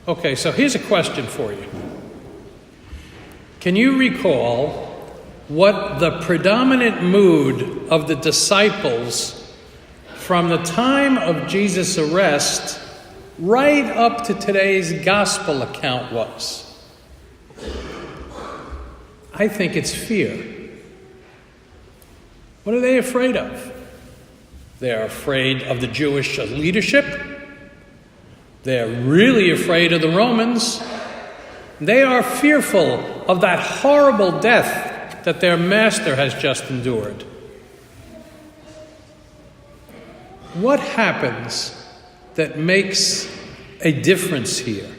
Okay, so here's a question for you. Can you recall what the predominant mood of the disciples from the time of Jesus' arrest right up to today's gospel account was? I think it's fear. What are they afraid of? They're afraid of the Jewish leadership. They're really afraid of the Romans. They are fearful of that horrible death that their master has just endured. What happens that makes a difference here?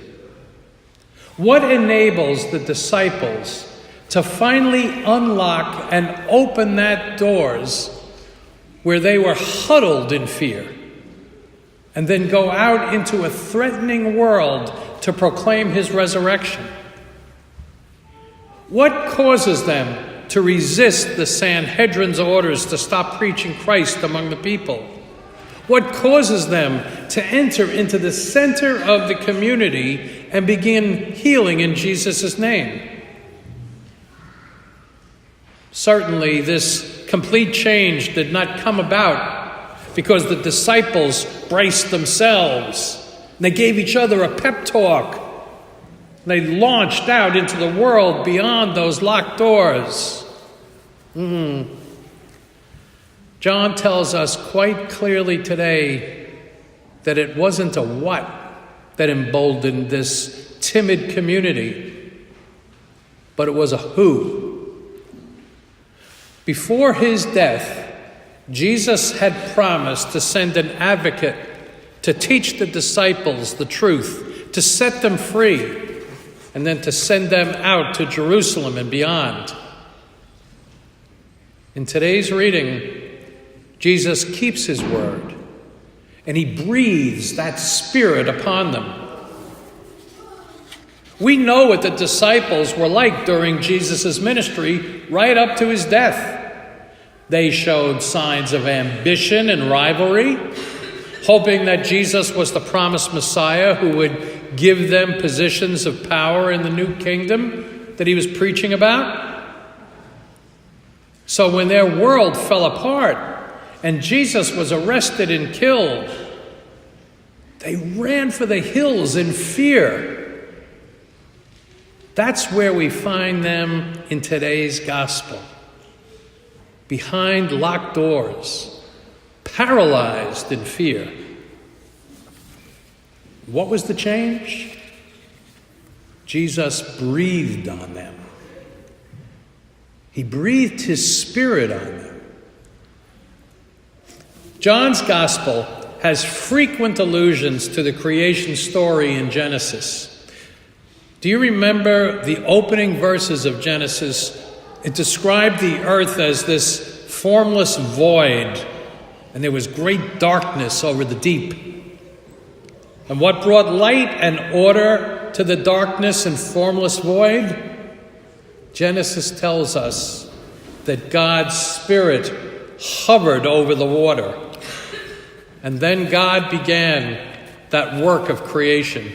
What enables the disciples to finally unlock and open that doors where they were huddled in fear, and then go out into a threatening world to proclaim his resurrection? What causes them to resist the Sanhedrin's orders to stop preaching Christ among the people? What causes them to enter into the center of the community and begin healing in Jesus' name? Certainly, this complete change did not come about because the disciples braced themselves. They gave each other a pep talk. They launched out into the world beyond those locked doors. John tells us quite clearly today that it wasn't a what that emboldened this timid community, but it was a who. Before his death, Jesus had promised to send an advocate to teach the disciples the truth, to set them free, and then to send them out to Jerusalem and beyond. In today's reading, Jesus keeps his word, and he breathes that Spirit upon them. We know what the disciples were like during Jesus' ministry right up to his death. They showed signs of ambition and rivalry, hoping that Jesus was the promised Messiah who would give them positions of power in the new kingdom that he was preaching about. So when their world fell apart and Jesus was arrested and killed, they ran for the hills in fear. That's where we find them in today's gospel. Behind locked doors, paralyzed in fear. What was the change? Jesus breathed on them. He breathed his Spirit on them. John's gospel has frequent allusions to the creation story in Genesis. Do you remember the opening verses of Genesis? It described the earth as this formless void, and there was great darkness over the deep. And what brought light and order to the darkness and formless void? Genesis tells us that God's Spirit hovered over the water. And then God began that work of creation.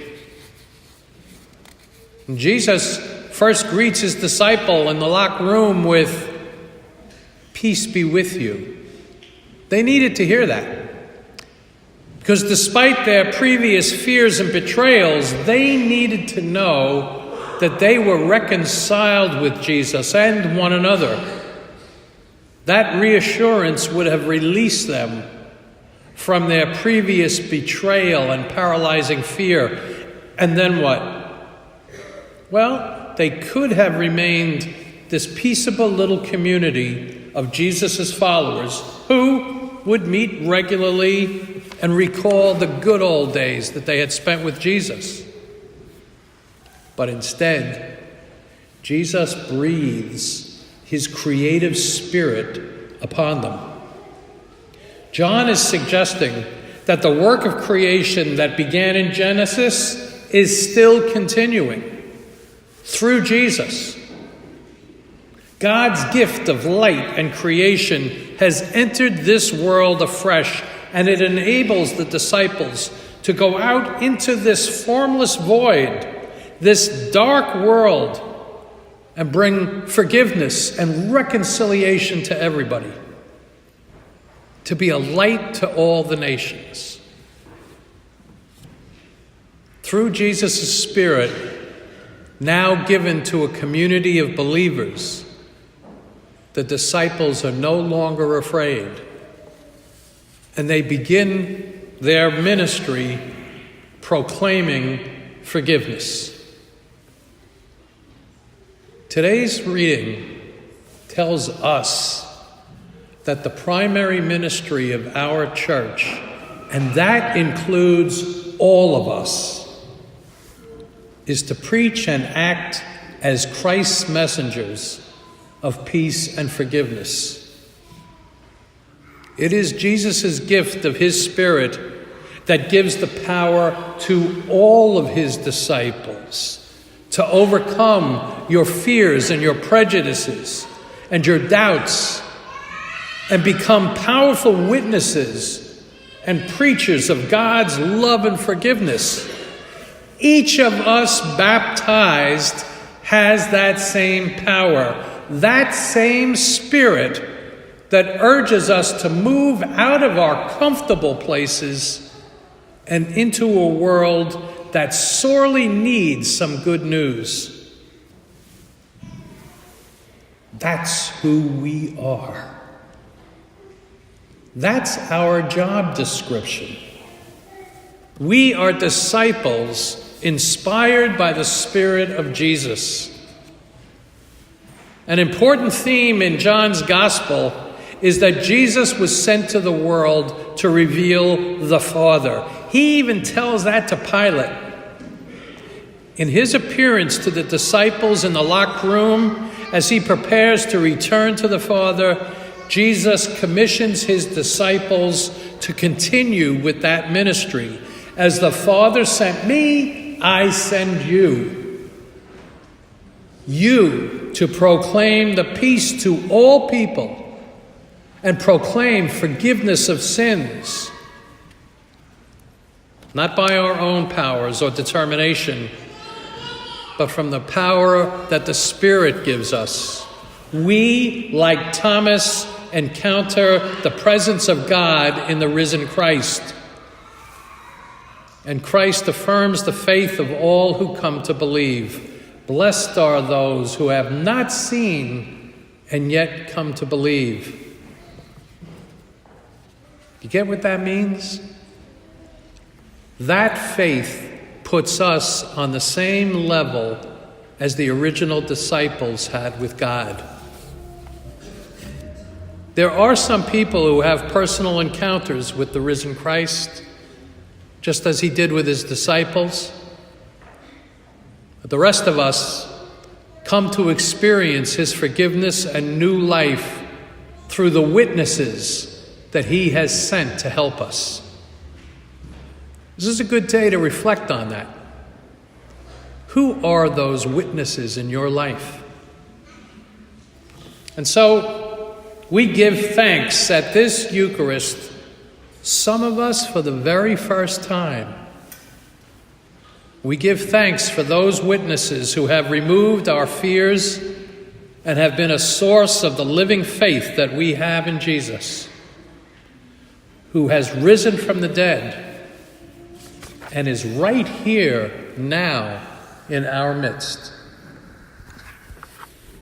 And Jesus first greets his disciple in the locked room with, "Peace be with you." They needed to hear that. Because despite their previous fears and betrayals, they needed to know that they were reconciled with Jesus and one another. That reassurance would have released them from their previous betrayal and paralyzing fear. And then what? Well, they could have remained this peaceable little community of Jesus' followers who would meet regularly and recall the good old days that they had spent with Jesus. But instead, Jesus breathes his creative Spirit upon them. John is suggesting that the work of creation that began in Genesis is still continuing through Jesus. God's gift of light and creation has entered this world afresh, and it enables the disciples to go out into this formless void, this dark world, and bring forgiveness and reconciliation to everybody, to be a light to all the nations. Through Jesus' Spirit, now given to a community of believers, the disciples are no longer afraid, and they begin their ministry proclaiming forgiveness. Today's reading tells us that the primary ministry of our church, and that includes all of us, is to preach and act as Christ's messengers of peace and forgiveness. It is Jesus' gift of his Spirit that gives the power to all of his disciples to overcome your fears and your prejudices and your doubts and become powerful witnesses and preachers of God's love and forgiveness. Each of us baptized has that same power, that same Spirit that urges us to move out of our comfortable places and into a world that sorely needs some good news. That's who we are. That's our job description. We are disciples inspired by the Spirit of Jesus. An important theme in John's Gospel is that Jesus was sent to the world to reveal the Father. He even tells that to Pilate. In his appearance to the disciples in the locked room, as he prepares to return to the Father, Jesus commissions his disciples to continue with that ministry. As the Father sent me, I send you. You to proclaim the peace to all people and proclaim forgiveness of sins, not by our own powers or determination, but from the power that the Spirit gives us. We, like Thomas, encounter the presence of God in the risen Christ. And Christ affirms the faith of all who come to believe. Blessed are those who have not seen and yet come to believe. You get what that means? That faith puts us on the same level as the original disciples had with God. There are some people who have personal encounters with the risen Christ, just as he did with his disciples. But the rest of us come to experience his forgiveness and new life through the witnesses that he has sent to help us. This is a good day to reflect on that. Who are those witnesses in your life? And so we give thanks at this Eucharist, some of us for the very first time. We give thanks for those witnesses who have removed our fears and have been a source of the living faith that we have in Jesus, who has risen from the dead and is right here now in our midst.